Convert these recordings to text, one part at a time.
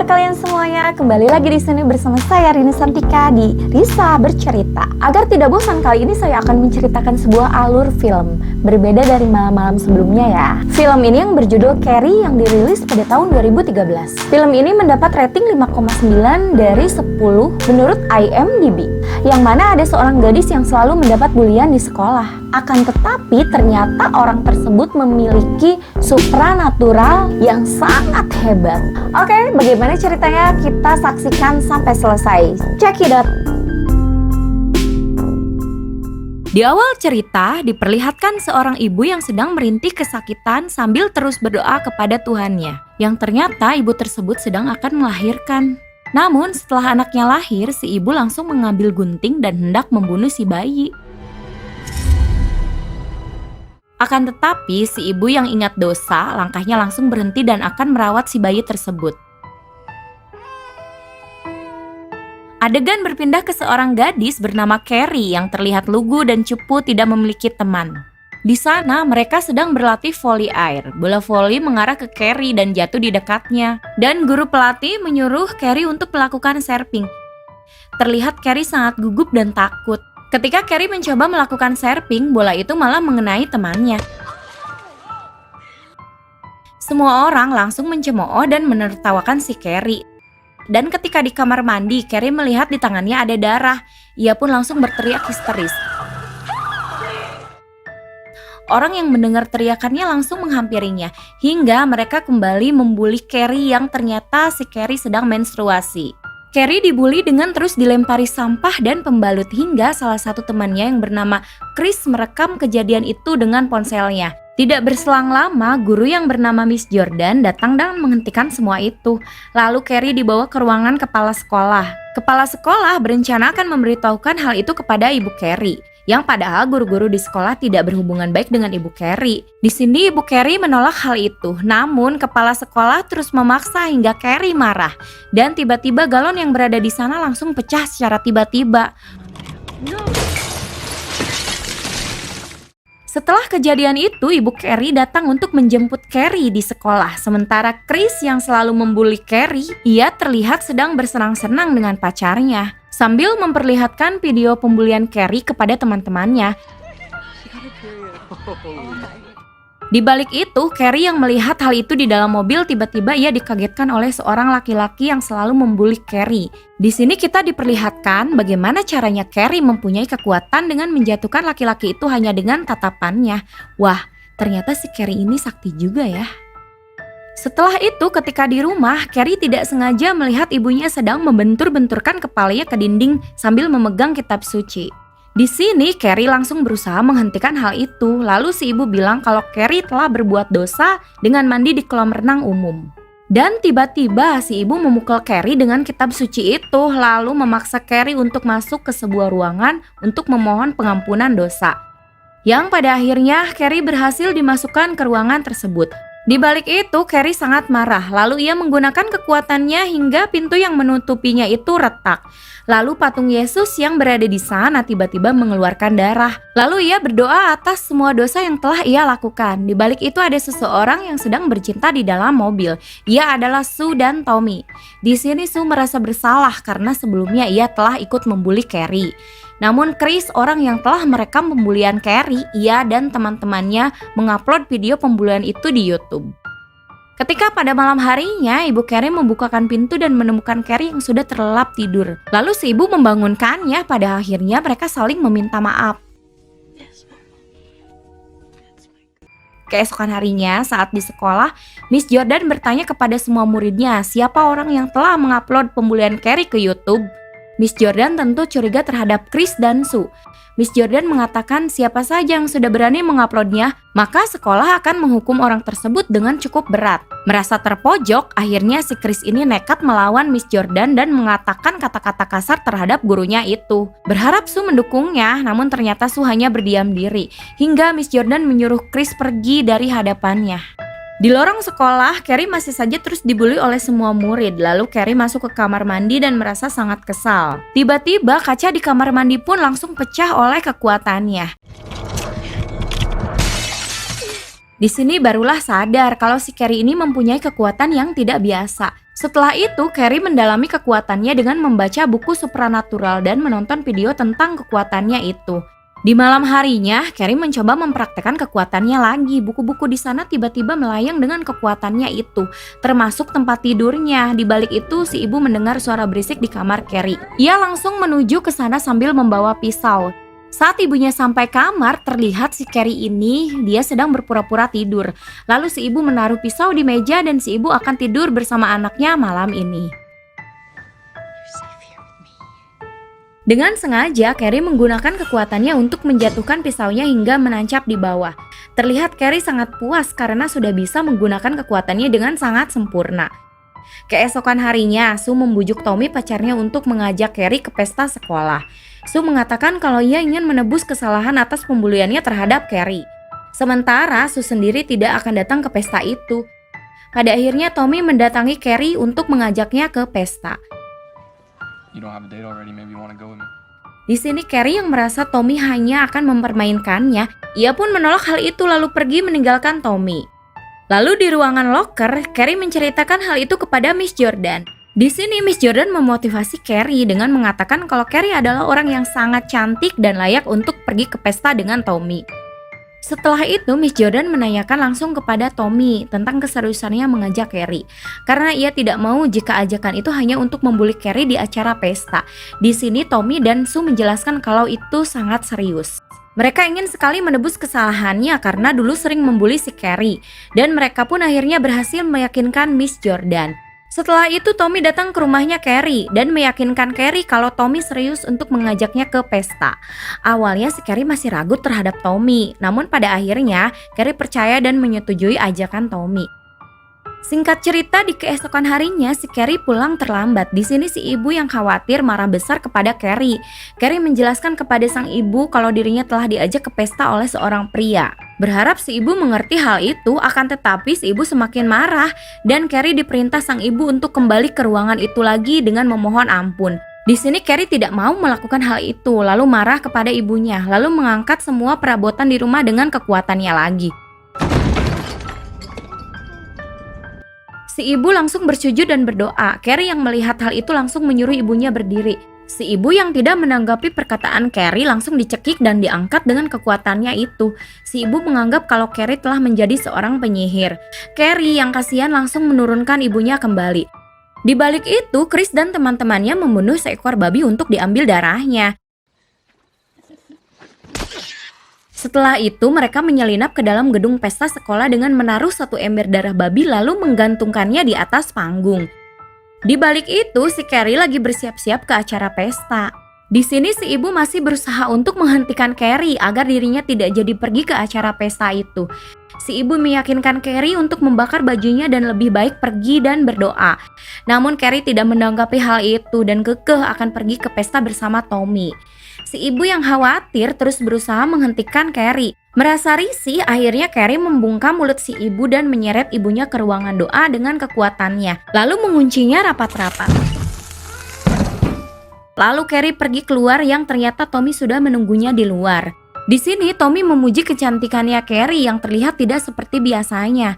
kabar kalian semuanya? Kembali lagi di sini bersama saya Rini Santika di Risa Bercerita. Agar tidak bosan, kali ini saya akan menceritakan sebuah alur film berbeda dari malam-malam sebelumnya ya. Film ini yang berjudul Carrie yang dirilis pada tahun 2013. Film ini mendapat rating 5,9 dari 10 menurut IMDb. Yang mana ada seorang gadis yang selalu mendapat bulian di sekolah. Akan tetapi ternyata orang tersebut memiliki supranatural yang sangat hebat. Oke, bagaimana ceritanya? Kita saksikan sampai selesai. Check it out. Di awal cerita diperlihatkan seorang ibu yang sedang merintih kesakitan sambil terus berdoa kepada Tuhannya. Yang ternyata ibu tersebut sedang akan melahirkan. Namun setelah anaknya lahir, si ibu langsung mengambil gunting dan hendak membunuh si bayi. Akan tetapi si ibu yang ingat dosa, langkahnya langsung berhenti dan akan merawat si bayi tersebut. Adegan berpindah ke seorang gadis bernama Carrie yang terlihat lugu dan cupu, tidak memiliki teman. Di sana mereka sedang berlatih voli air. Bola voli mengarah ke Carrie dan jatuh di dekatnya. Dan guru pelatih menyuruh Carrie untuk melakukan surfing. Terlihat Carrie sangat gugup dan takut. Ketika Carrie mencoba melakukan surfing, bola itu malah mengenai temannya. Semua orang langsung mencemooh dan menertawakan si Carrie. Dan ketika di kamar mandi, Carrie melihat di tangannya ada darah. Ia pun langsung berteriak histeris. Orang yang mendengar teriakannya langsung menghampirinya, hingga mereka kembali membuli Carrie yang ternyata si Carrie sedang menstruasi. Carrie dibully dengan terus dilempari sampah dan pembalut, hingga salah satu temannya yang bernama Chris merekam kejadian itu dengan ponselnya. Tidak berselang lama, guru yang bernama Miss Jordan datang dan menghentikan semua itu. Lalu Carrie dibawa ke ruangan kepala sekolah. Kepala sekolah berencana akan memberitahukan hal itu kepada ibu Carrie. Yang padahal guru-guru di sekolah tidak berhubungan baik dengan ibu Carrie. Di sini ibu Carrie menolak hal itu, namun kepala sekolah terus memaksa hingga Carrie marah. Dan tiba-tiba galon yang berada di sana langsung pecah secara tiba-tiba. Setelah kejadian itu, ibu Carrie datang untuk menjemput Carrie di sekolah. Sementara Chris yang selalu membuli Carrie, ia terlihat sedang bersenang-senang dengan pacarnya. Sambil memperlihatkan video pembulian Carrie kepada teman-temannya. Di balik itu, Carrie yang melihat hal itu di dalam mobil, tiba-tiba ia dikagetkan oleh seorang laki-laki yang selalu membuli Carrie. Di sini kita diperlihatkan bagaimana caranya Carrie mempunyai kekuatan dengan menjatuhkan laki-laki itu hanya dengan tatapannya. Wah, ternyata si Carrie ini sakti juga ya. Setelah itu, ketika di rumah, Carrie tidak sengaja melihat ibunya sedang membentur-benturkan kepalanya ke dinding sambil memegang kitab suci. Di sini, Carrie langsung berusaha menghentikan hal itu. Lalu si ibu bilang kalau Carrie telah berbuat dosa dengan mandi di kolam renang umum. Dan tiba-tiba si ibu memukul Carrie dengan kitab suci itu, lalu memaksa Carrie untuk masuk ke sebuah ruangan untuk memohon pengampunan dosa. Yang pada akhirnya, Carrie berhasil dimasukkan ke ruangan tersebut. Di balik itu, Carrie sangat marah. Lalu ia menggunakan kekuatannya hingga pintu yang menutupinya itu retak. Lalu patung Yesus yang berada di sana tiba-tiba mengeluarkan darah. Lalu ia berdoa atas semua dosa yang telah ia lakukan. Di balik itu ada seseorang yang sedang bercinta di dalam mobil. Ia adalah Sue dan Tommy. Di sini Sue merasa bersalah karena sebelumnya ia telah ikut membuli Carrie. Namun Chris, orang yang telah merekam pembulian Carrie, ia dan teman-temannya mengupload video pembulian itu di YouTube. Ketika pada malam harinya, ibu Carrie membukakan pintu dan menemukan Carrie yang sudah terlelap tidur. Lalu si ibu membangunkannya, pada akhirnya mereka saling meminta maaf. Keesokan harinya, saat di sekolah, Miss Jordan bertanya kepada semua muridnya, siapa orang yang telah mengupload pembulian Carrie ke YouTube. Miss Jordan tentu curiga terhadap Chris dan Sue. Miss Jordan mengatakan siapa saja yang sudah berani menguploadnya, maka sekolah akan menghukum orang tersebut dengan cukup berat. Merasa terpojok, akhirnya si Chris ini nekat melawan Miss Jordan dan mengatakan kata-kata kasar terhadap gurunya itu. Berharap Sue mendukungnya, namun ternyata Sue hanya berdiam diri. Hingga Miss Jordan menyuruh Chris pergi dari hadapannya. Di lorong sekolah, Carrie masih saja terus dibully oleh semua murid. Lalu Carrie masuk ke kamar mandi dan merasa sangat kesal. Tiba-tiba kaca di kamar mandi pun langsung pecah oleh kekuatannya. Di sini barulah sadar kalau si Carrie ini mempunyai kekuatan yang tidak biasa. Setelah itu, Carrie mendalami kekuatannya dengan membaca buku supranatural dan menonton video tentang kekuatannya itu. Di malam harinya, Carrie mencoba mempraktekkan kekuatannya lagi. Buku-buku di sana tiba-tiba melayang dengan kekuatannya itu, termasuk tempat tidurnya. Di balik itu, si ibu mendengar suara berisik di kamar Carrie. Ia langsung menuju ke sana sambil membawa pisau. Saat ibunya sampai kamar, terlihat si Carrie ini dia sedang berpura-pura tidur. Lalu si ibu menaruh pisau di meja dan si ibu akan tidur bersama anaknya malam ini. Dengan sengaja, Carrie menggunakan kekuatannya untuk menjatuhkan pisaunya hingga menancap di bawah. Terlihat Carrie sangat puas karena sudah bisa menggunakan kekuatannya dengan sangat sempurna. Keesokan harinya, Sue membujuk Tommy pacarnya untuk mengajak Carrie ke pesta sekolah. Sue mengatakan kalau ia ingin menebus kesalahan atas pembuliannya terhadap Carrie. Sementara Sue sendiri tidak akan datang ke pesta itu. Pada akhirnya Tommy mendatangi Carrie untuk mengajaknya ke pesta. Di sini Carrie yang merasa Tommy hanya akan mempermainkannya. Ia pun menolak hal itu lalu pergi meninggalkan Tommy. Lalu di ruangan locker, Carrie menceritakan hal itu kepada Miss Jordan. Di sini Miss Jordan memotivasi Carrie dengan mengatakan kalau Carrie adalah orang yang sangat cantik dan layak untuk pergi ke pesta dengan Tommy. Setelah itu, Miss Jordan menanyakan langsung kepada Tommy tentang keseriusannya mengajak Carrie. Karena ia tidak mau jika ajakan itu hanya untuk membuli Carrie di acara pesta. Di sini Tommy dan Sue menjelaskan kalau itu sangat serius. Mereka ingin sekali menebus kesalahannya karena dulu sering membuli si Carrie. Dan mereka pun akhirnya berhasil meyakinkan Miss Jordan. Setelah itu Tommy datang ke rumahnya Carrie dan meyakinkan Carrie kalau Tommy serius untuk mengajaknya ke pesta. Awalnya si Carrie masih ragu terhadap Tommy, namun pada akhirnya Carrie percaya dan menyetujui ajakan Tommy. Singkat cerita, di keesokan harinya si Carrie pulang terlambat. Di sini si ibu yang khawatir marah besar kepada Carrie. Carrie menjelaskan kepada sang ibu kalau dirinya telah diajak ke pesta oleh seorang pria. Berharap si ibu mengerti hal itu, akan tetapi si ibu semakin marah dan Carrie diperintah sang ibu untuk kembali ke ruangan itu lagi dengan memohon ampun. Di sini Carrie tidak mau melakukan hal itu, lalu marah kepada ibunya, lalu mengangkat semua perabotan di rumah dengan kekuatannya lagi. Si ibu langsung bersujud dan berdoa. Carrie yang melihat hal itu langsung menyuruh ibunya berdiri. Si ibu yang tidak menanggapi perkataan Carrie langsung dicekik dan diangkat dengan kekuatannya itu. Si ibu menganggap kalau Carrie telah menjadi seorang penyihir. Carrie yang kasihan langsung menurunkan ibunya kembali. Di balik itu, Chris dan teman-temannya membunuh seekor babi untuk diambil darahnya. Setelah itu, mereka menyelinap ke dalam gedung pesta sekolah dengan menaruh satu ember darah babi lalu menggantungkannya di atas panggung. Di balik itu, si Carrie lagi bersiap-siap ke acara pesta. Di sini si ibu masih berusaha untuk menghentikan Carrie agar dirinya tidak jadi pergi ke acara pesta itu. Si ibu meyakinkan Carrie untuk membakar bajunya dan lebih baik pergi dan berdoa. Namun Carrie tidak menanggapi hal itu dan kekeh akan pergi ke pesta bersama Tommy. Si ibu yang khawatir terus berusaha menghentikan Carrie. Merasa risih, akhirnya Carrie membungkam mulut si ibu dan menyeret ibunya ke ruangan doa dengan kekuatannya, lalu menguncinya rapat-rapat. Lalu Carrie pergi keluar yang ternyata Tommy sudah menunggunya di luar. Di sini Tommy memuji kecantikannya Carrie yang terlihat tidak seperti biasanya.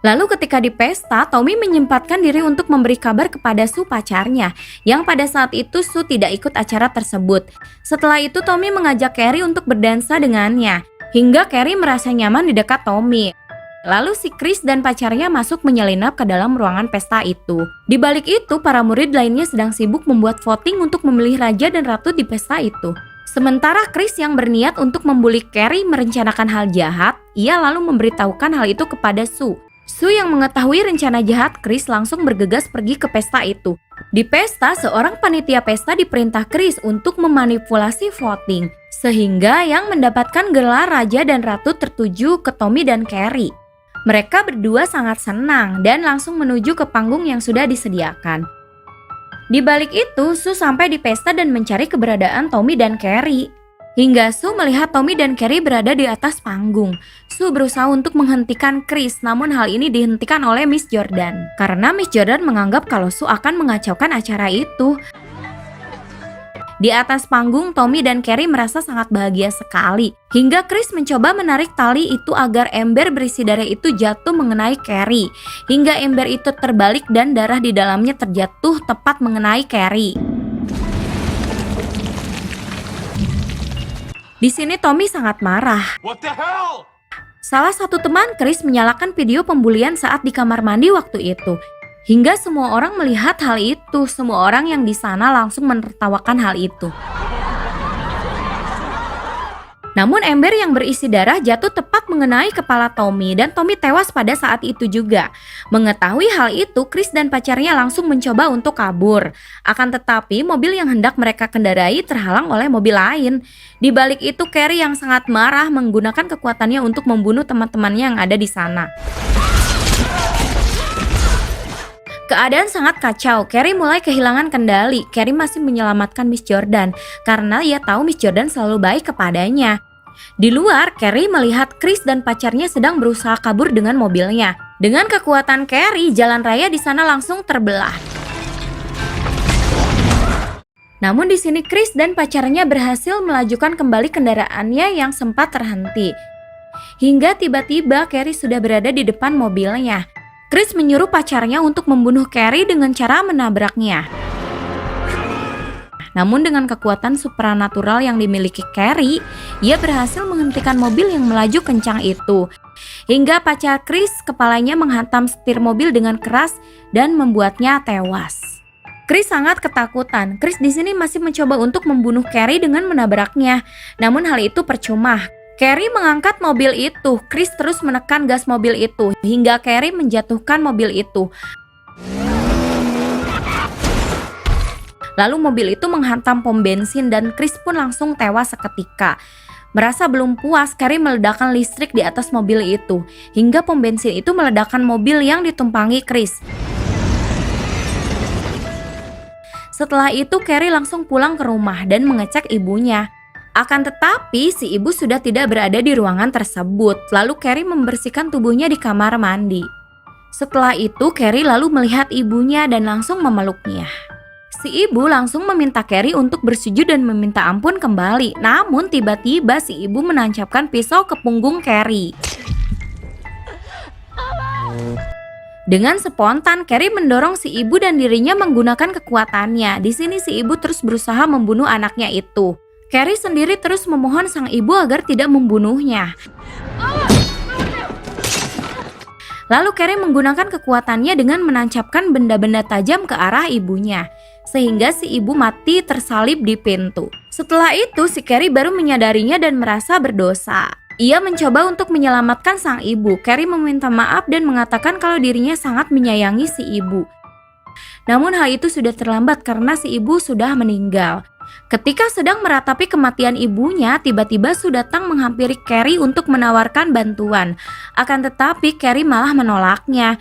Lalu ketika di pesta, Tommy menyempatkan diri untuk memberi kabar kepada Sue pacarnya, yang pada saat itu Sue tidak ikut acara tersebut. Setelah itu Tommy mengajak Carrie untuk berdansa dengannya, hingga Carrie merasa nyaman di dekat Tommy. Lalu si Chris dan pacarnya masuk menyelinap ke dalam ruangan pesta itu. Di balik itu, para murid lainnya sedang sibuk membuat voting untuk memilih raja dan ratu di pesta itu. Sementara Chris yang berniat untuk membuli Carrie merencanakan hal jahat, ia lalu memberitahukan hal itu kepada Sue. Sue yang mengetahui rencana jahat Chris langsung bergegas pergi ke pesta itu. Di pesta, seorang panitia pesta diperintah Chris untuk memanipulasi voting, sehingga yang mendapatkan gelar raja dan ratu tertuju ke Tommy dan Carrie. Mereka berdua sangat senang dan langsung menuju ke panggung yang sudah disediakan. Di balik itu, Sue sampai di pesta dan mencari keberadaan Tommy dan Carrie. Hingga Sue melihat Tommy dan Carrie berada di atas panggung. Sue berusaha untuk menghentikan Chris, namun hal ini dihentikan oleh Miss Jordan. Karena Miss Jordan menganggap kalau Sue akan mengacaukan acara itu. Di atas panggung, Tommy dan Carrie merasa sangat bahagia sekali. Hingga Chris mencoba menarik tali itu agar ember berisi darah itu jatuh mengenai Carrie. Hingga ember itu terbalik dan darah di dalamnya terjatuh tepat mengenai Carrie. Di sini Tommy sangat marah. What the hell? Salah satu teman Chris menyalakan video pembulian saat di kamar mandi waktu itu. Hingga semua orang melihat hal itu. Semua orang yang di sana langsung menertawakan hal itu. Namun ember yang berisi darah jatuh tepat mengenai kepala Tommy dan Tommy tewas pada saat itu juga. Mengetahui hal itu, Chris dan pacarnya langsung mencoba untuk kabur. Akan tetapi mobil yang hendak mereka kendarai terhalang oleh mobil lain. Di balik itu Carrie yang sangat marah menggunakan kekuatannya untuk membunuh teman-temannya yang ada di sana. Keadaan sangat kacau, Carrie mulai kehilangan kendali. Carrie masih menyelamatkan Miss Jordan karena ia tahu Miss Jordan selalu baik kepadanya. Di luar, Carrie melihat Chris dan pacarnya sedang berusaha kabur dengan mobilnya. Dengan kekuatan Carrie, jalan raya di sana langsung terbelah. Namun di sini Chris dan pacarnya berhasil melajukan kembali kendaraannya yang sempat terhenti. Hingga tiba-tiba Carrie sudah berada di depan mobilnya. Chris menyuruh pacarnya untuk membunuh Carrie dengan cara menabraknya. Namun dengan kekuatan supranatural yang dimiliki Carrie, ia berhasil menghentikan mobil yang melaju kencang itu. Hingga pacar Chris kepalanya menghantam setir mobil dengan keras dan membuatnya tewas. Chris sangat ketakutan. Chris di sini masih mencoba untuk membunuh Carrie dengan menabraknya. Namun hal itu percuma. Carrie mengangkat mobil itu. Chris terus menekan gas mobil itu hingga Carrie menjatuhkan mobil itu. Lalu mobil itu menghantam pom bensin dan Chris pun langsung tewas seketika. Merasa belum puas, Carrie meledakkan listrik di atas mobil itu hingga pom bensin itu meledakkan mobil yang ditumpangi Chris. Setelah itu Carrie langsung pulang ke rumah dan mengecek ibunya. Akan tetapi si ibu sudah tidak berada di ruangan tersebut. Lalu Carrie membersihkan tubuhnya di kamar mandi. Setelah itu Carrie lalu melihat ibunya dan langsung memeluknya. Si ibu langsung meminta Carrie untuk bersujud dan meminta ampun kembali. Namun tiba-tiba si ibu menancapkan pisau ke punggung Carrie. Dengan spontan Carrie mendorong si ibu dan dirinya menggunakan kekuatannya. Di sini si ibu terus berusaha membunuh anaknya itu. Carrie sendiri terus memohon sang ibu agar tidak membunuhnya. Lalu Carrie menggunakan kekuatannya dengan menancapkan benda-benda tajam ke arah ibunya, sehingga si ibu mati tersalib di pintu. Setelah itu si Carrie baru menyadarinya dan merasa berdosa. Ia mencoba untuk menyelamatkan sang ibu. Carrie meminta maaf dan mengatakan kalau dirinya sangat menyayangi si ibu. Namun hal itu sudah terlambat karena si ibu sudah meninggal. Ketika sedang meratapi kematian ibunya, tiba-tiba Sue datang menghampiri Carrie untuk menawarkan bantuan. Akan tetapi Carrie malah menolaknya.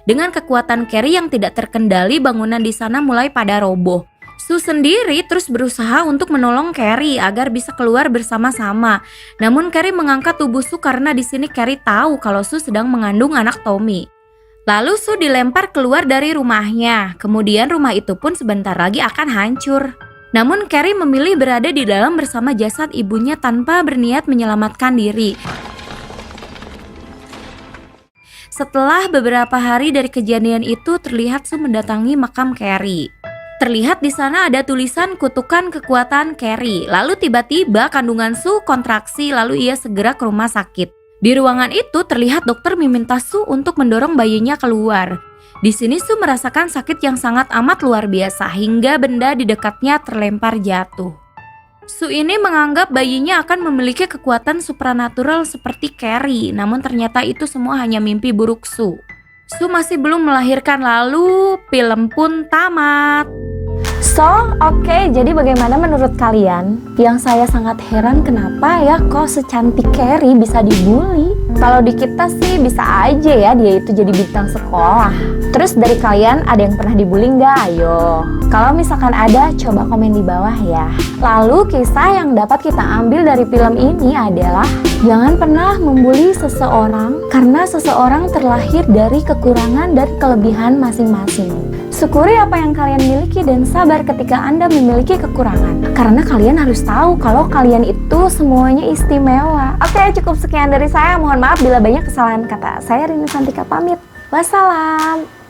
Dengan kekuatan Carrie yang tidak terkendali, bangunan di sana mulai pada roboh. Sue sendiri terus berusaha untuk menolong Carrie agar bisa keluar bersama-sama. Namun Carrie mengangkat tubuh Sue karena di sini Carrie tahu kalau Sue sedang mengandung anak Tommy. Lalu Sue dilempar keluar dari rumahnya. Kemudian rumah itu pun sebentar lagi akan hancur. Namun Carrie memilih berada di dalam bersama jasad ibunya tanpa berniat menyelamatkan diri. Setelah beberapa hari dari kejadian itu, terlihat Sue mendatangi makam Carrie. Terlihat di sana ada tulisan kutukan kekuatan Carrie. Lalu tiba-tiba kandungan Sue kontraksi, lalu ia segera ke rumah sakit. Di ruangan itu terlihat dokter meminta Sue untuk mendorong bayinya keluar. Di sini Sue merasakan sakit yang sangat amat luar biasa hingga benda di dekatnya terlempar jatuh. Sue ini menganggap bayinya akan memiliki kekuatan supranatural seperti Carrie, namun ternyata itu semua hanya mimpi buruk Sue. Sue masih belum melahirkan, lalu film pun tamat. Oke, jadi bagaimana menurut kalian? Yang saya sangat heran kenapa ya kok secantik Carrie bisa dibully? Kalau di kita sih bisa aja ya dia itu jadi bintang sekolah. Terus dari kalian ada yang pernah dibully nggak? Ayo. Kalau misalkan ada, coba komen di bawah ya. Lalu kisah yang dapat kita ambil dari film ini adalah jangan pernah membuli seseorang karena seseorang terlahir dari kekurangan dan kelebihan masing-masing. Syukuri apa yang kalian miliki dan dan sabar ketika Anda memiliki kekurangan. Karena kalian harus tahu kalau kalian itu semuanya istimewa. Oke, cukup sekian dari saya. Mohon maaf bila banyak kesalahan kata. Saya Rini Santika pamit. Wassalam.